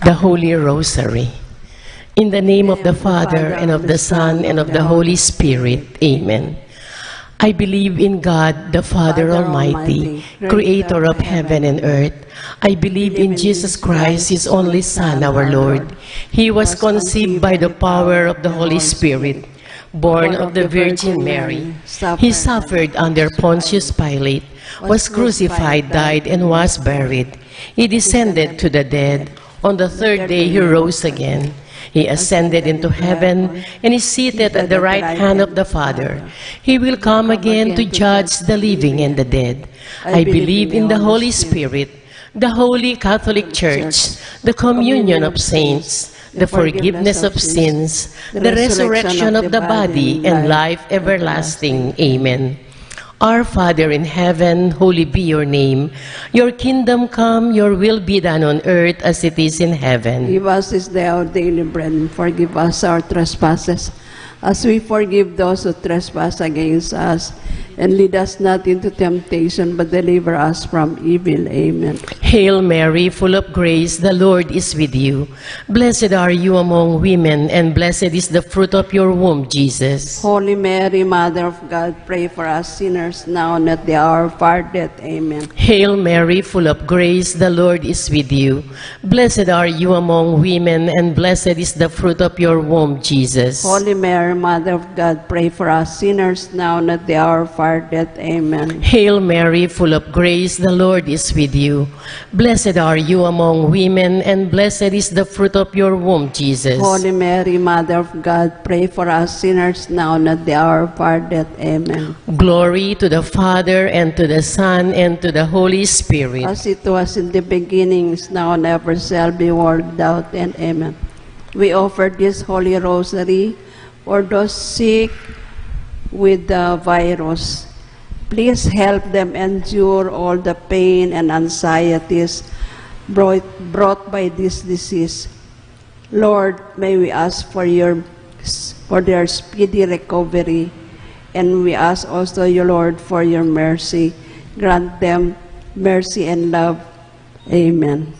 the Holy Rosary. In the name of the Father, and of the Son, and of the Holy Spirit. Amen. I believe in God, the Father Almighty, creator of heaven and earth. I believe in Jesus Christ, his only Son, our Lord. He was conceived by the power of the Holy Spirit, born of the Virgin Mary. He suffered under Pontius Pilate, was crucified, died, and was buried. He descended to the dead. On the third day he rose again. He ascended into heaven and is seated at the right hand of the Father. He will come again to judge the living and the dead. I believe in the Holy Spirit, the Holy Catholic Church, the communion of saints, the forgiveness of sins, the resurrection of the body, and life everlasting. Amen. Our Father in heaven, holy be your name. Your kingdom come, your will be done on earth as it is in heaven. Give us this day our daily bread, and forgive us our trespasses, as we forgive those who trespass against us. And lead us not into temptation, but deliver us from evil. Amen. Hail Mary, full of grace, the Lord is with you. Blessed are you among women, and blessed is the fruit of your womb, Jesus. Holy Mary, Mother of God, pray for us sinners now and at the hour of our death. Amen. Hail Mary, full of grace, the Lord is with you. Blessed are you among women, and blessed is the fruit of your womb, Jesus. Holy Mary, Mother of God, pray for us sinners now and at the hour of our death. Amen. Hail Mary, full of grace, the Lord is with you. Blessed are you among women, and blessed is the fruit of your womb, Jesus. Holy Mary, Mother of God, pray for us sinners now and at the hour of our death. Amen. Glory to the Father, and to the Son, and to the Holy Spirit. As it was in the beginning, is now, and ever shall be, world without end. Amen. We offer this Holy Rosary for those sick with the virus. Please help them endure all the pain and anxieties brought by this disease. Lord, may we ask for their speedy recovery, and we ask also, your Lord, for your mercy. Grant them mercy and love. Amen.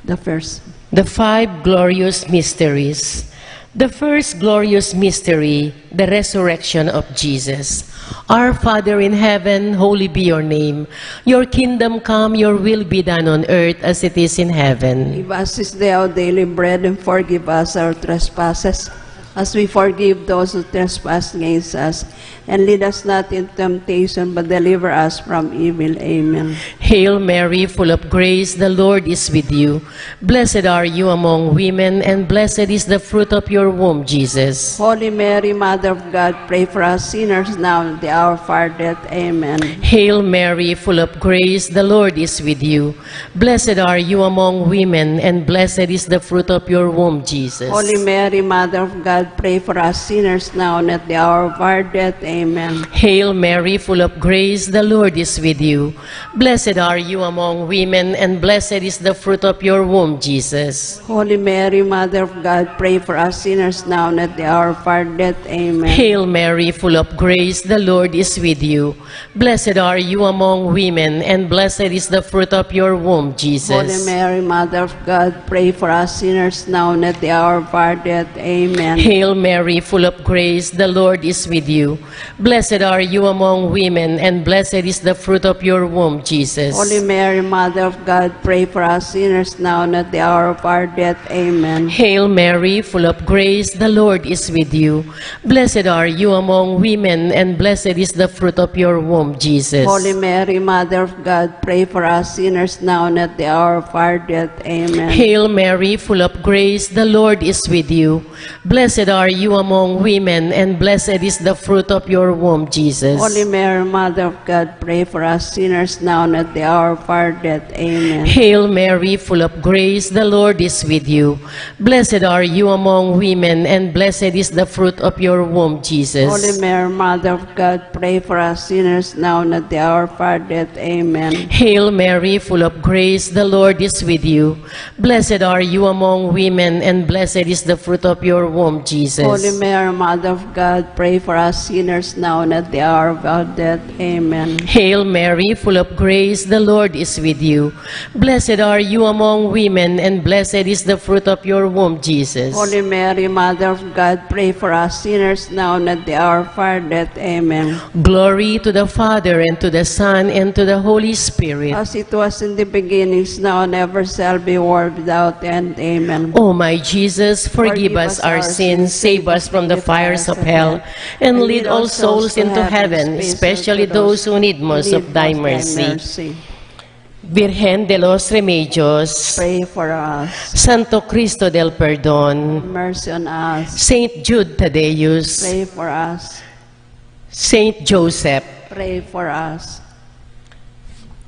The five glorious mysteries. The first glorious mystery, the resurrection of Jesus. Our Father in heaven, holy be your name. Your kingdom come, your will be done on earth as it is in heaven. Give us this day our daily bread, and forgive us our trespasses, as we forgive those who trespass against us. And lead us not into temptation, but deliver us from evil. Amen. Hail Mary, full of grace, the Lord is with you. Blessed are you among women, and blessed is the fruit of your womb, Jesus. Holy Mary, Mother of God, pray for us sinners now and at the hour of our death. Amen. Hail Mary, full of grace, the Lord is with you. Blessed are you among women, and blessed is the fruit of your womb, Jesus. Holy Mary, Mother of God, pray for us sinners now and at the hour of our death. Amen. Hail Mary, full of grace, the Lord is with you. Blessed are you among women, and blessed is the fruit of your womb, Jesus. Holy Mary, Mother of God, pray for us sinners now and at the hour of our death. Amen. Hail Mary, full of grace, the Lord is with you. Blessed are you among women, and blessed is the fruit of your womb, Jesus. Holy Mary, Mother of God, pray for us sinners now and at the hour of our death. Amen. Hail Mary, full of grace, the Lord is with you. Blessed are you among women, and blessed is the fruit of your womb, Jesus. Holy Mary, Mother of God, pray for us sinners now and at the hour of our death. Amen. Hail Mary, full of grace, the Lord is with you. Blessed are you among women, and blessed is the fruit of your womb, Jesus. Holy Mary, Mother of God, pray for us sinners now and at the hour of our death. Amen. Hail Mary, full of grace, the Lord is with you. Blessed are you among women, and blessed is the fruit of your womb, Jesus. Holy Mary, Mother of God, pray for us sinners now and at the hour of our death. Amen. Hail Mary, full of grace, the Lord is with you. Blessed are you among women, and blessed is the fruit of your womb, Jesus. Holy Mary, Mother of God, pray for us sinners now and at the hour of our death. Amen. Hail Mary, full of grace, the Lord is with you. Blessed are you among women, and blessed is the fruit of your womb, Jesus. Holy Mary, Mother of God, pray for us sinners now and at the hour of our death. Amen. Hail Mary, full of grace, the Lord is with you. Blessed are you among women, and blessed is the fruit of your womb, Jesus. Holy Mary, Mother of God, pray for us sinners now and at the hour of our death. Amen. Glory to the Father, and to the Son, and to the Holy Spirit. As it was in the beginnings, now and ever shall be, world without end. Amen. O my Jesus, forgive us our sins, save us from the fires of hell, and lead all souls into heaven, especially those who need most of thy mercy. Virgen de los Remedios, Pray for us. Santo Cristo del Perdón, Mercy on us. Saint Jude Thaddeus, Pray for us. Saint Joseph. Pray for us.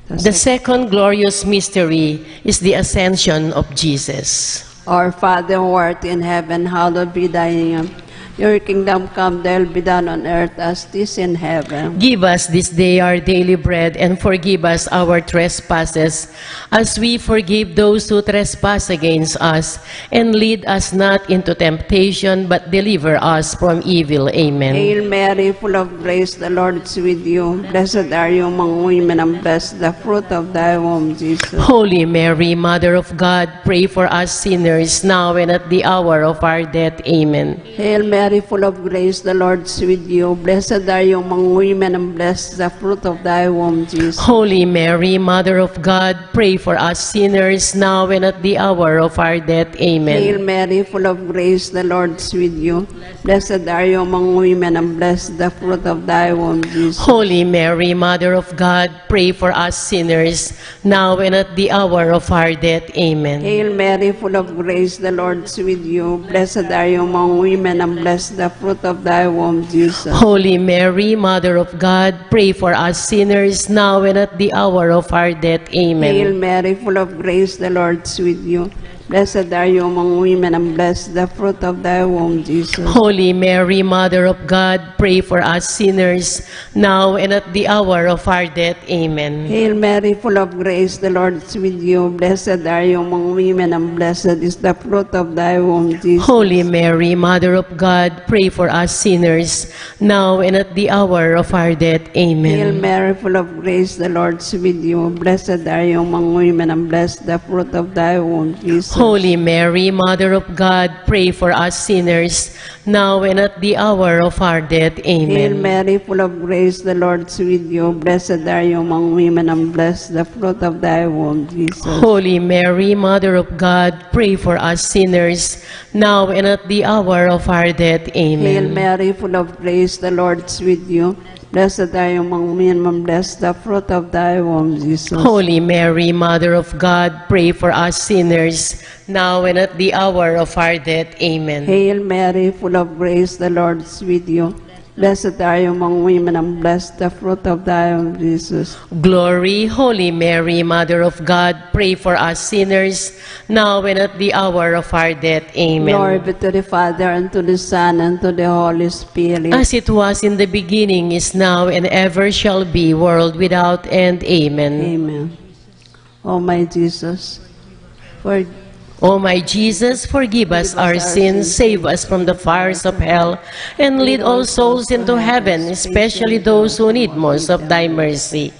The second glorious mystery is the ascension of Jesus. Our Father who art in heaven, hallowed be thy name. Your kingdom come, thy will be done on earth as it is in heaven. Give us this day our daily bread, and forgive us our trespasses, as we forgive those who trespass against us. And lead us not into temptation, but deliver us from evil. Amen. Hail Mary, full of grace, the Lord is with you. Blessed are you among women, and blessed the fruit of thy womb, Jesus. Holy Mary, Mother of God, pray for us sinners, now and at the hour of our death. Amen. Hail Mary, full of grace, the Lord is with you. Blessed are you among women, and blessed the fruit of thy womb, Jesus. Holy Mary, Mother of God, pray for us sinners, now and at the hour of our death. Amen. Hail Mary, full of grace, the Lord is with you. Blessed are you among women, and blessed the fruit of thy womb, Jesus. Holy Mary, Mother of God, pray for us sinners, now and at the hour of our death. Amen. Hail Mary, full of grace, the Lord is with you. Blessed are you among women, and blessed the fruit of thy womb, Jesus. Holy Mary, Mother of God, pray for us sinners, now and at the hour of our death. Hail Amen. Mary, full of grace, the Lord is with you. Blessed are you among women, and blessed the fruit of thy womb, Jesus. Holy Mary, Mother of God, pray for us sinners, now and at the hour of our death. Amen. Hail Mary, full of grace, the Lord is with you. Blessed are you among women, and blessed is the fruit of thy womb, Jesus. Holy Mary, Mother of God, pray for us sinners, now and at the hour of our death. Hail Amen. Mary, full of grace, the Lord is with you. Blessed are you among women, and blessed the fruit of thy womb, Jesus. Holy Mary, Mother of God, pray for us sinners, now and at the hour of our death. Hail Amen. Mary, full of grace, the Lord is with you. Blessed are you among women, and blessed the fruit of thy womb, Jesus. Holy Mary, Mother of God, pray for us sinners, now and at the hour of our death. Hail Amen. Mary, full of grace, the Lord is with you. Blessed are you among women, and blessed the fruit of thy womb, Jesus. Holy Mary, Mother of God, pray for us sinners, now and at the hour of our death. Amen. Hail Mary, full of grace, the Lord is with you. Blessed are you among women, and blessed the fruit of thy womb, Jesus. Glory, Holy Mary, Mother of God, pray for us sinners, now and at the hour of our death. Amen. Glory be to the Father, and to the Son, and to the Holy Spirit. As it was in the beginning, is now, and ever shall be, world without end. Amen. Amen. O my Jesus, for O my Jesus, forgive us our sins, save us from the fires of hell, and lead all souls into heaven, especially those who need most of thy mercy.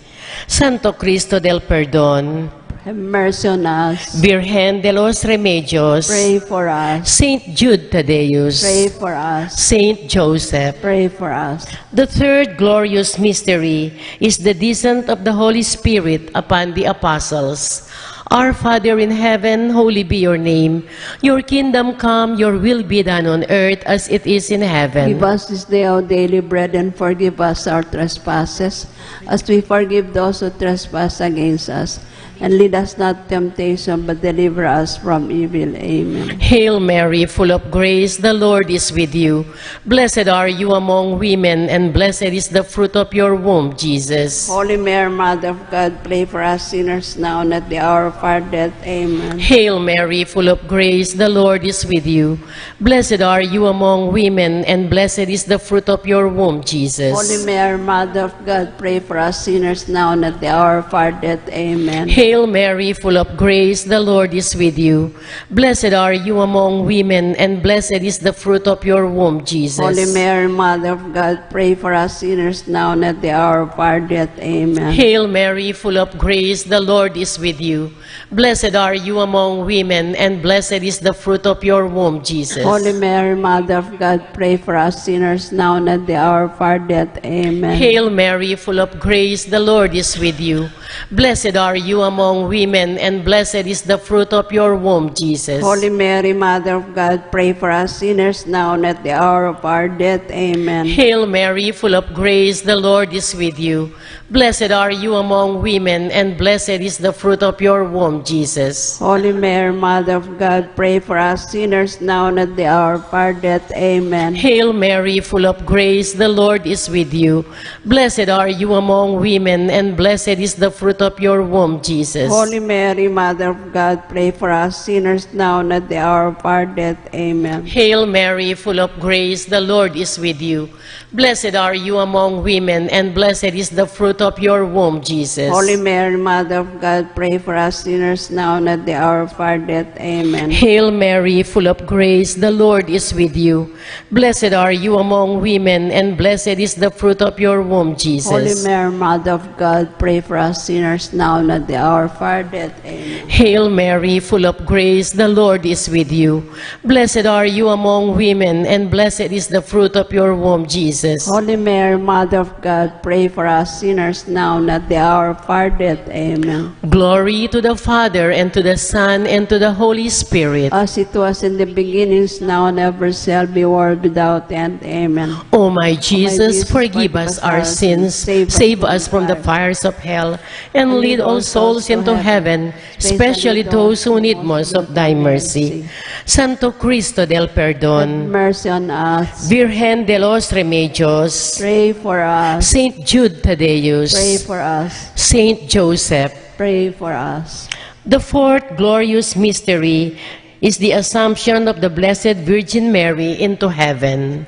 Santo Cristo del Perdón, have mercy on us. Virgen de los Remedios, Pray for us. Saint Jude Thaddeus, Pray for us. Saint Joseph. Pray for us. The third glorious mystery is the descent of the Holy Spirit upon the apostles. Our Father in heaven, holy be your name. Your kingdom come, your will be done on earth as it is in heaven. Give us this day our daily bread, and forgive us our trespasses, as we forgive those who trespass against us. And lead us not to temptation, but deliver us from evil. Amen. Hail Mary, full of grace, the Lord is with you. Blessed are you among women, and blessed is the fruit of your womb, Jesus. Holy Mary, Mother of God, pray for us sinners now and at the hour of our death. Amen. Hail Mary, full of grace, the Lord is with you. Blessed are you among women, and blessed is the fruit of your womb, Jesus. Holy Mary, Mother of God, pray for us sinners now and at the hour of our death. Amen. Hail Mary, full of grace, the Lord is with you. Blessed are you among women, and blessed is the fruit of your womb, Jesus. Holy Mary, Mother of God, pray for us sinners now and at the hour of our death. Amen. Hail Mary, full of grace, the Lord is with you. Blessed are you among women, and blessed is the fruit of your womb, Jesus. Holy Mary, Mother of God, pray for us sinners now and at the hour of our death. Amen. Hail Mary, full of grace, the Lord is with you. Blessed are you among women, and blessed is the fruit of your womb, Jesus. Holy Mary, Mother of God, pray for us sinners now and at the hour of our death. Amen. Hail Mary, full of grace, the Lord is with you. Blessed are you among women, and blessed is the fruit of your womb, Jesus. Holy Mary, Mother of God, pray for us sinners now and at the hour of our death. Amen. Hail Mary, full of grace, the Lord is with you. Blessed are you among women, and blessed is the fruit of your womb, Jesus. Holy Mary, Mother of God, pray for us sinners now and at the hour of our death. Amen. Hail Mary, full of grace, the Lord is with you. Blessed are you among women, and blessed is the fruit of your womb, Jesus. Holy Mary, Mother of God, pray for us sinners now and at the hour of our death. Amen. Hail Mary, full of grace, the Lord is with you. Blessed are you among women, and blessed is the fruit of your womb, Jesus. Holy Mary, Mother of God, pray for us sinners now and at the hour of our death. Amen. Hail Mary, full of grace, the Lord is with you. Blessed are you among women, and blessed is the fruit of your womb, Jesus. Holy Mary, Mother of God, pray for us sinners now and at the hour of our death. Amen. Glory to the Father, and to the Son, and to the Holy Spirit. As it was in the beginnings, now and ever shall be, world without end. Amen. O my Jesus, forgive us our sins, save us from the fires of hell, and lead all souls into heaven, especially those who need most of thy mercy. Santo Cristo del Have Perdón, mercy on us. Virgen de los Remedios, Pray for us. Saint Jude Pray Thaddeus, for us. Saint Joseph. Pray for us. The fourth glorious mystery is the Assumption of the Blessed Virgin Mary into heaven.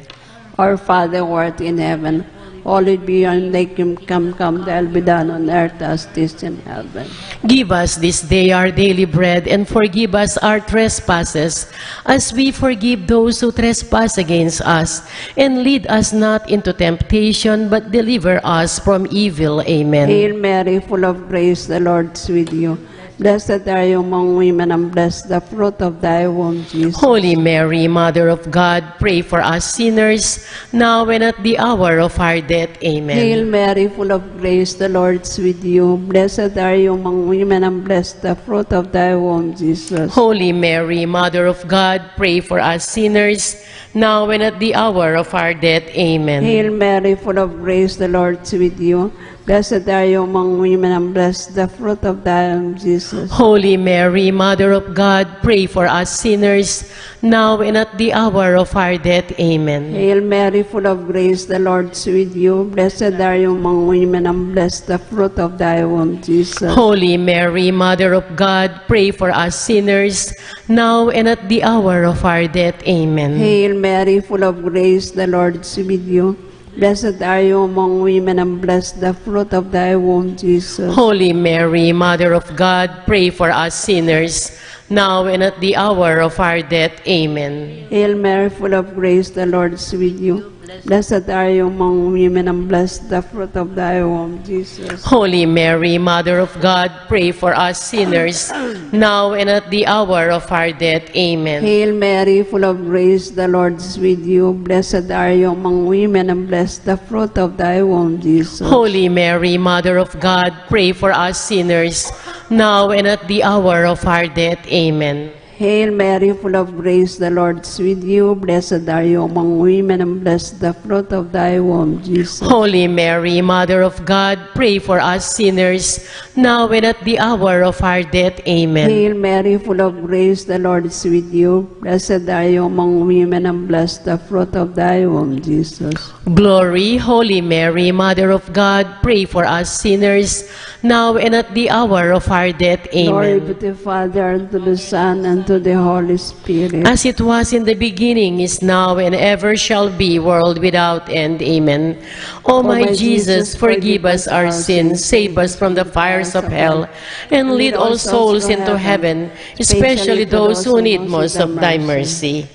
Our Father who art in heaven, hallowed be your name. Thy kingdom come, thy will be done on earth as it is in heaven. Give us this day our daily bread, and forgive us our trespasses, as we forgive those who trespass against us. And lead us not into temptation, but deliver us from evil. Amen. Hail Mary, full of grace, the Lord is with you. Blessed are you among women, and blessed the fruit of thy womb, Jesus. Holy Mary, Mother of God, pray for us sinners, now and at the hour of our death. Amen. Hail Mary, full of grace, the Lord is with you. Blessed are you among women, and blessed the fruit of thy womb, Jesus. Holy Mary, Mother of God, pray for us sinners, now and at the hour of our death. Amen. Hail Mary, full of grace, the Lord is with you. Blessed are you among women, and blessed the fruit of thy womb, Jesus. Holy Mary, Mother of God, pray for us sinners, now and at the hour of our death. Amen. Hail Mary, full of grace, the Lord is with you. Blessed are you among women, and blessed the fruit of thy womb, Jesus. Holy Mary, Mother of God, pray for us sinners, now and at the hour of our death. Amen. Hail Mary, full of grace, the Lord is with you. Blessed are you among women, and blessed the fruit of thy womb, Jesus. Holy Mary, Mother of God, pray for us sinners, now and at the hour of our death. Amen. Hail Mary, full of grace, the Lord is with you. Blessed are you among women, and blessed the fruit of thy womb, Jesus. Holy Mary, Mother of God, pray for us sinners, now and at the hour of our death. Amen. Hail Mary, full of grace, the Lord is with you. Blessed are you among women, and blessed the fruit of thy womb, Jesus. Holy Mary, Mother of God, pray for us sinners, now and at the hour of our death. Amen. Hail Mary, full of grace, the Lord is with you. Blessed are you among women, and blessed the fruit of thy womb, Jesus. Holy Mary, Mother of God, pray for us sinners, now and at the hour of our death. Amen. Hail Mary, full of grace, the Lord is with you. Blessed are you among women, and blessed the fruit of thy womb, Jesus. Glory, Holy Mary, Mother of God, pray for us sinners, now and at the hour of our death. Glory Amen. be to the Father, and to the Son, and to the Holy Spirit. As it was in the beginning, is now, and ever shall be, world without end. Amen. O my Jesus, forgive us our sins, save us from the fires of hell, and lead all souls into heaven, especially those who need most of thy mercy.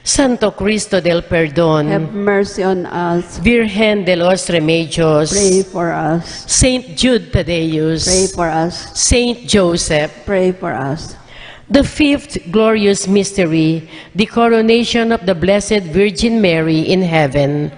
Santo Cristo del Perdón, Have mercy on us. Virgen de los Remedios, Pray for us. Saint Jude Pray Tadeus, for us. Saint Joseph. Pray for us. The fifth glorious mystery, the coronation of the Blessed Virgin Mary in heaven.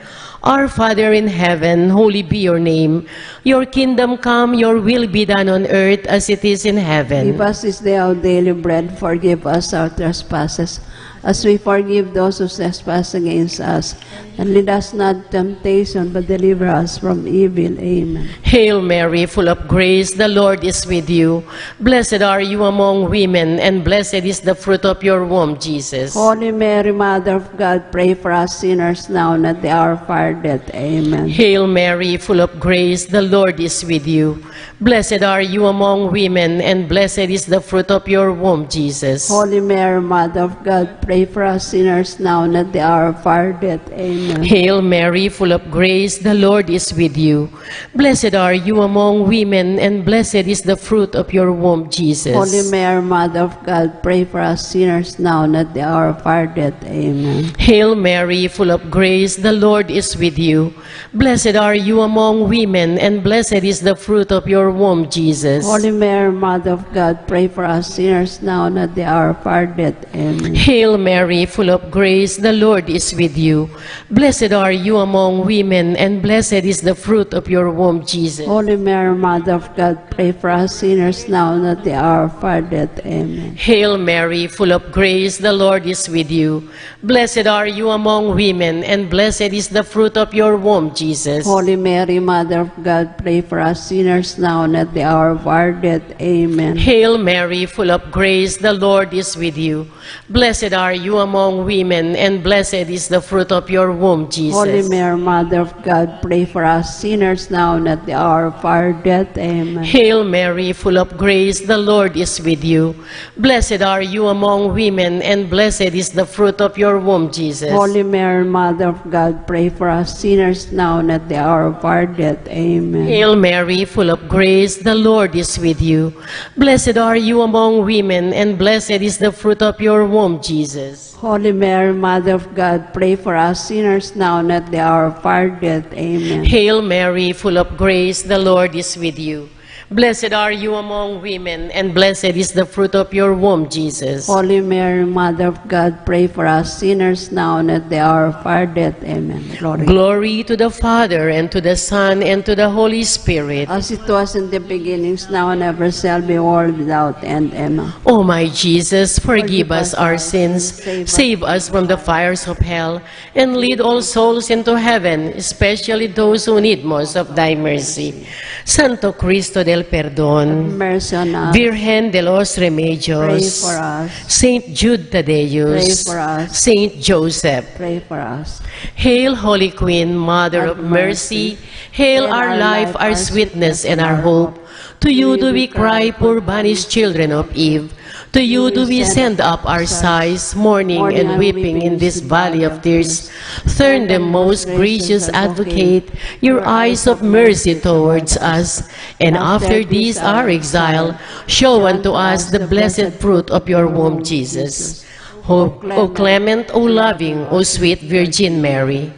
Our Father in heaven, holy be your name. Your kingdom come, your will be done on earth as it is in heaven. Give us this day our daily bread. Forgive us our trespasses, as we forgive those who trespass against us. And lead us not into temptation, but deliver us from evil. Amen. Hail Mary, full of grace, the Lord is with you. Blessed are you among women, and blessed is the fruit of your womb, Jesus. Holy Mary, Mother of God, pray for us sinners now and at the hour of our death. Amen. Hail Mary, full of grace, the Lord is with you. Blessed are you among women, and blessed is the fruit of your womb, Jesus. Holy Mary, Mother of God, pray for us sinners now and at the hour of our death. Amen. Hail Mary, full of grace, the Lord is with you. Blessed are you among women, and blessed is the fruit of your womb, Jesus. Holy Mary, Mother of God, pray for us sinners now and at the hour of our death. Amen. Hail Mary, full of grace, the Lord is with you. Blessed are you among women, and blessed is the fruit of your womb, Jesus. Holy Mary, Mother of God, pray for us sinners now and at the hour of our death. Amen. Hail Mary, full of grace, the Lord is with you. Blessed are you among women, and blessed is the fruit of your womb, Jesus. Holy Mary, Mother of God, pray for us sinners now and at the hour of our death. Amen. Hail Mary, full of grace, the Lord is with you. Blessed are you among women, and blessed is the fruit of your womb, Jesus. Holy Mary, Mother of God, pray for us sinners now and at the hour of our death. Amen. Hail Mary, full of grace, the Lord is with you. Blessed are you among women, and blessed is the fruit of your womb, Jesus. Holy Mary, Mother of God, pray for us sinners now and at the hour of our death. Amen. Hail Mary, full of grace, the Lord is with you. Blessed are you among women, and blessed is the fruit of your womb, Jesus. Holy Mary, Mother of God, pray for us sinners now and at the hour of our death. Amen. Hail Mary, full of grace, the Lord is with you. Blessed are you among women, and blessed is the fruit of your womb, Jesus. Holy Mary, Mother of God, pray for us sinners now and at the hour of our death. Amen. Hail Mary, full of grace, the Lord is with you. Blessed are you among women, and blessed is the fruit of your womb, Jesus. Holy Mary, Mother of God, pray for us sinners now and at the hour of our death. Amen. Glory. Glory to the Father, and to the Son, and to the Holy Spirit. As it was in the beginnings, now and ever shall be, world without end. Amen. O my Jesus, forgive us our sins, save us from the fires of hell, and lead all souls into heaven, especially those who need most of thy mercy. Santo Cristo del Perdón, Mercy on us. Virgen de los Pray Remedios, for us. Saint Jude Tadeus, Pray for us. Saint Joseph. Pray for us. Hail, Holy Queen, Mother of mercy. Hail our life, our sweetness, and our hope. To you do we cry, poor banished children of Eve. To you do we send up our sighs, mourning and weeping in this valley of tears. Turn them, most gracious Advocate, your eyes of mercy towards us, and after this our exile, show unto us the blessed fruit of your womb, Jesus. O clement, O loving, O sweet Virgin Mary.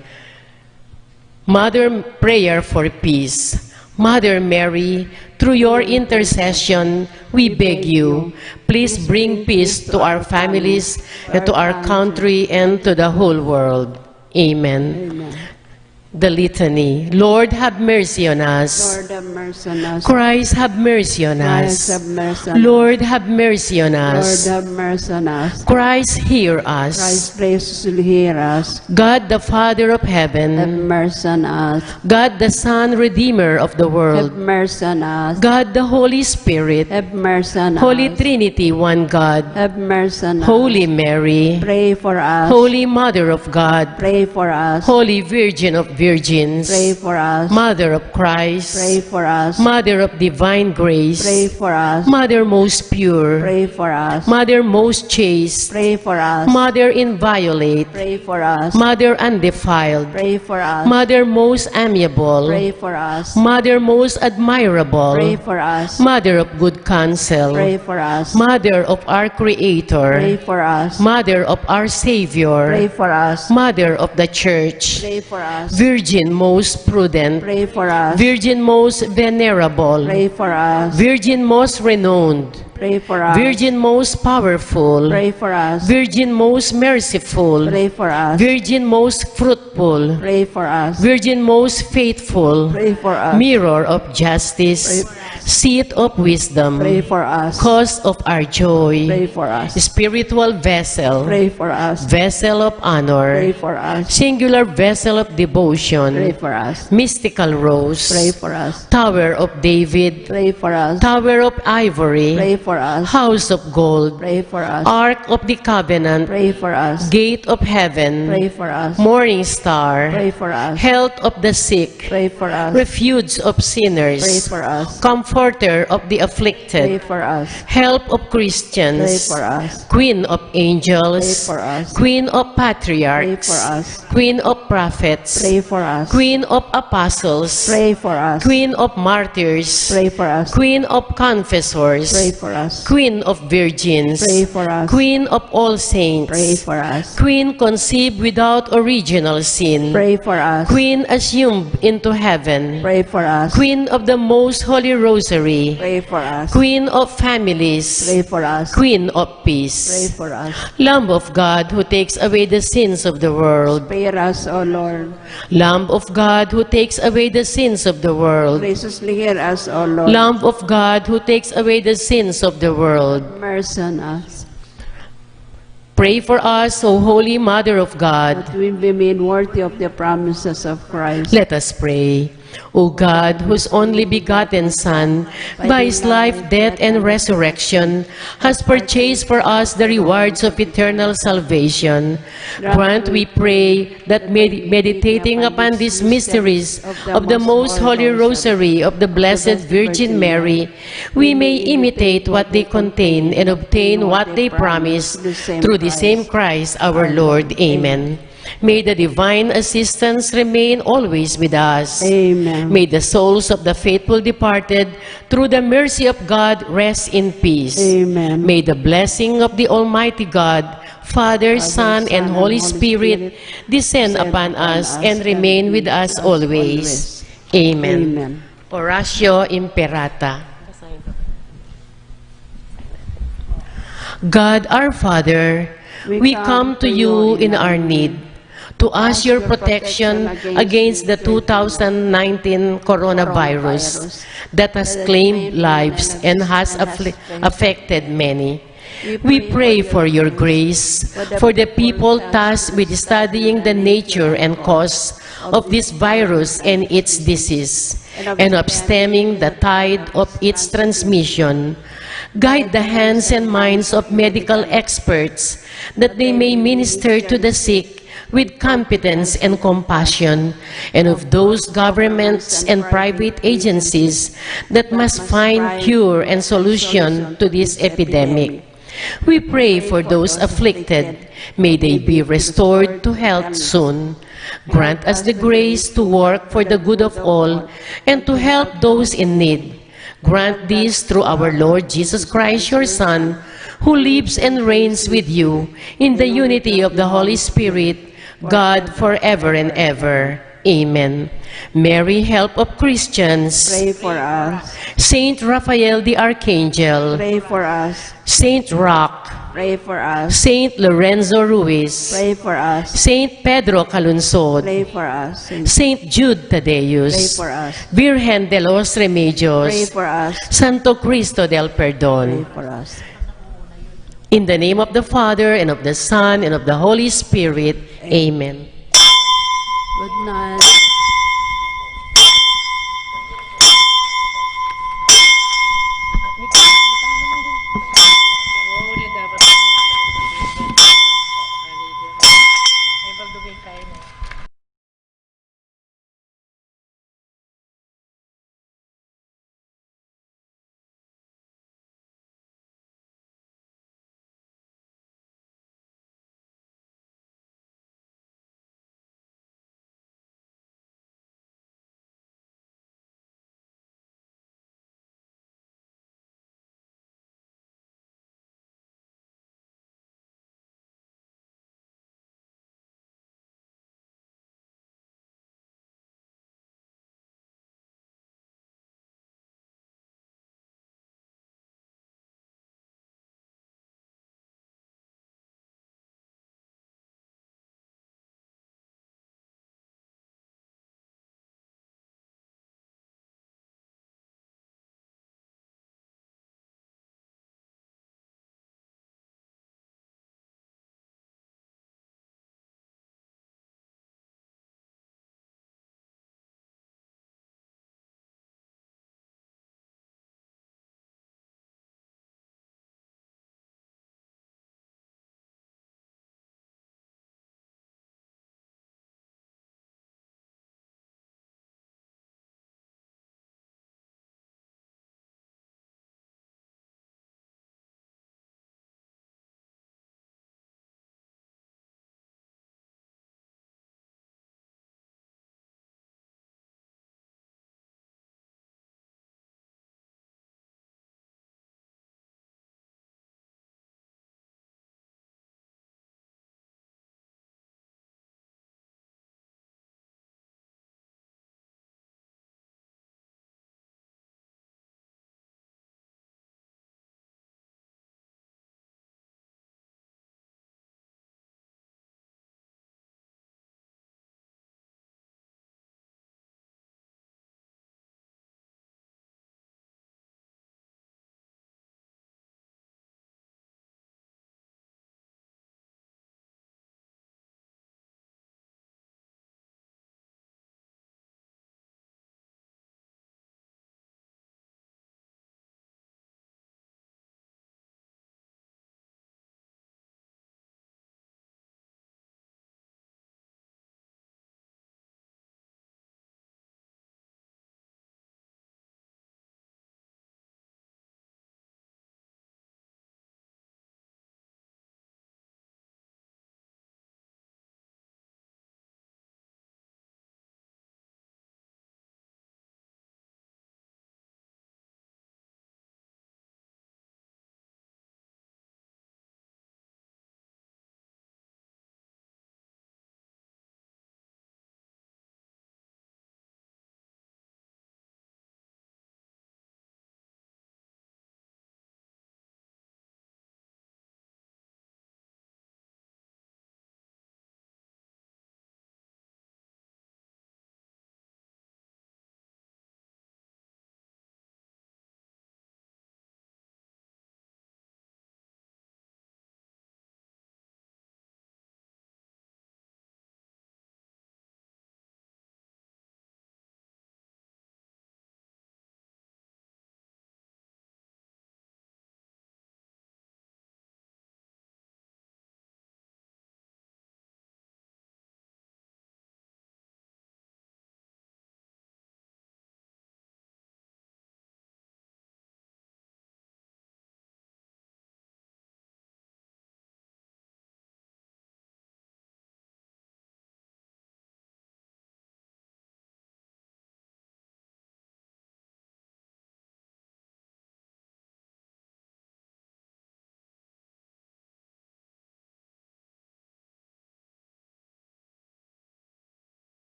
Mother, prayer for peace. Mother Mary, through your intercession, we beg you, please bring peace to our families, and to our country, and to the whole world. Amen. Amen. The Litany. Lord, have mercy on us. Lord, have mercy on us. Christ, have mercy on Christ, us. have mercy on us. Lord, have mercy on Lord, us. have mercy on us. Christ, hear us. Christ, graciously hear us. God, the Father of Have heaven, mercy on us. God, the Son, Redeemer of the Have world, mercy on us. God, the Holy Spirit, Have mercy on Holy us. Trinity, one God, Have mercy on us. Holy Mary, Pray for us. Holy Mother of God, Pray for us. Holy Virgin of virgins, pray for us. Mother of Christ, Pray for us. Mother of divine grace, Pray for us. Mother most pure, Pray for us. Mother most chaste, Pray for us. Mother inviolate, Pray for us. Mother undefiled, Pray for us. Mother most amiable, Pray for us. Mother most admirable, Pray for us. Mother of good counsel, Pray for us. Mother of our Pray Creator, for us. Mother of our Pray Savior, for us. Mother of the Church, Pray for us. Virgin most prudent, Pray for us. Virgin most venerable, Pray for us. Virgin most renowned, Pray for us. Virgin most powerful, Pray for us. Virgin most merciful, Pray for us. Virgin most fruitful, Pray for us. Virgin most faithful, Pray for us. Mirror of justice, Seat of wisdom, Pray for us. Cause of our joy, Pray for us. Spiritual vessel, Pray for us. Vessel of Pray honor, for us. Singular vessel of Pray devotion, for us. Mystical Pray rose, for us. Tower of David, Pray for us. Tower of ivory, Pray for us. House of gold, Pray for us. Ark of the covenant, Pray for us. Gate of heaven, Pray for us. Morning star, Pray for us. Health of the sick, Pray for us. Refuge of Pray sinners, for us. Comforter of the Pray afflicted, for us. Help of Pray Christians, for us. Queen of angels, Pray for us. Queen of Pray patriarchs, for us. Queen of prophets, Pray for us. Queen of apostles, Pray for us. Queen of martyrs, Pray for us. Queen of confessors, Pray for us. Queen of virgins, Pray for us. Queen of all Pray saints, for us. Queen conceived without original sin, Pray for us. Queen assumed into heaven, Pray for us. Queen of the most holy rosary, Pray for us. Queen of families, Pray for us. Queen of Pray peace, for us. Lamb of God who takes away the sins of the world, Spare us, O Lord. Lamb of God who takes away the sins of the world, Graciously hear us, O Lord. Lamb of God who takes away the sins of the world. Mercy on us. Pray for us, O Holy Mother of God. That we be made worthy of the promises of Christ. Let us pray. O God, whose only begotten Son, by his life, death, and resurrection, has purchased for us the rewards of eternal salvation, grant, we pray, that meditating upon these mysteries of the most holy rosary of the Blessed Virgin Mary, we may imitate what they contain and obtain what they promise through the same Christ our Lord. Amen. May the divine assistance remain always with us. Amen. May the souls of the faithful departed, through the mercy of God, rest in peace. Amen. May the blessing of the Almighty God, Father, Son, and Holy Spirit descend upon us and remain with us always. Amen. Amen. Oratio Imperata. God our Father, we come to you in our need, to ask your protection against the 2019 coronavirus that has claimed lives and has affected many. We pray for your grace for the people tasked with studying the nature and cause of this virus and its disease, and of stemming the tide of its transmission. Guide the hands and minds of medical experts that they may minister to the sick with competence and compassion, and of those governments and private agencies that must find cure and solution to this epidemic. We pray for those afflicted. May they be restored to health soon. Grant us the grace to work for the good of all and to help those in need. Grant this through our Lord Jesus Christ, your Son, who lives and reigns with you in the unity of the Holy Spirit, God, forever and ever. Amen. Mary, help of Christians. Pray for us. Saint Raphael the Archangel. Pray for us. Saint Roch. Pray for us. Saint Lorenzo Ruiz. Pray for us. Saint Pedro Calunsod. Pray for us. Saint Jude Pray Tadeus. for us. Virgen de los Pray Remedios. for us. Santo Cristo del Pray Perdón. for us. In the name of the Father, and of the Son, and of the Holy Spirit. Amen. Good night. Kain